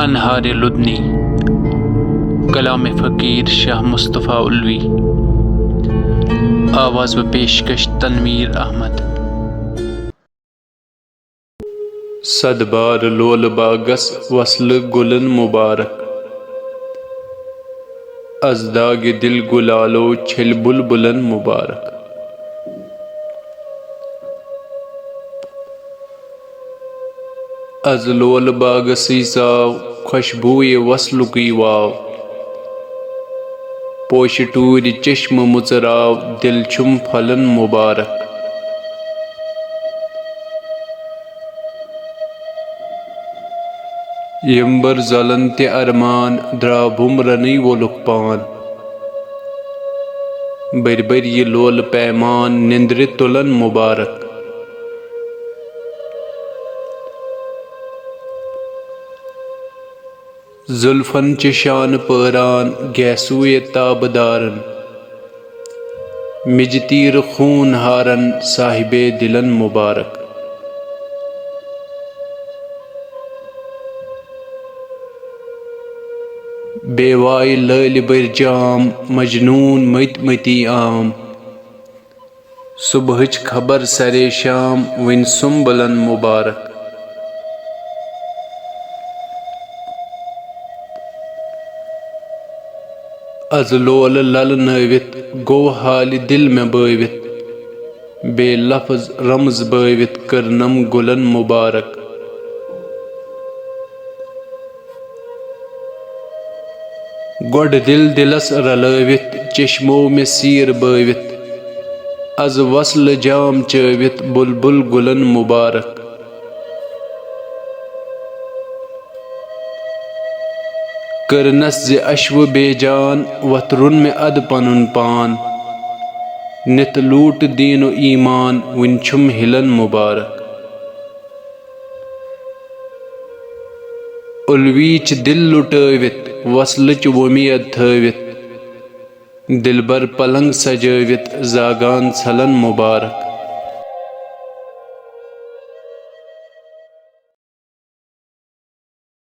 अनहार लुदनी कलाम फ़कीर शाह मुस्तफ़ा उल्वी। आवाज़ व पेशकश तनवीर अहमद। सदबार लोल बागस वसल गुलन मुबारक, अज़दाग दिल गुलालो छिल बुलबुलन मुबारक। अज़ लोल बागसी साव खुशबूए वसलुकी वाव, पोश टूर चश्म मुचराव दिल छुम फलन मुबारक। यम्बर जलन ते अरमान द्रा बुमरनी वोलुक पान, बर ये लोल पैमान निंद्र तुलन मुबारक। जुल्फन चिशान परान गैसूए ताबदारन, मिजतीर खून हारन साहिबे दिलन मुबारक। बेवाई लैल बर जाम मजनून मत मती आम, सुबहच खबर सरे शाम वन सुम्बलन मुबारक। अज़ लोल लल नवित गो हाल दिल में बावित, बे लफ्ज़ रमज बावित करनम गुलन मुबारक। गोड दिल दिलस रलावित चश्मो में सीर बावित, अज़ वसल जाम चवित बुलबुल गुलन मुबारक। करनस ज़ अश्व बेजान वतरुन में अद पनुन पान, नित लूट दीनो ईमान वन छुम हिलन मुबारक। उल्वीच दिल लुटावित वसलच वुमीद थवित, दिलबर पलंग सजावित जागान छलन मुबारक।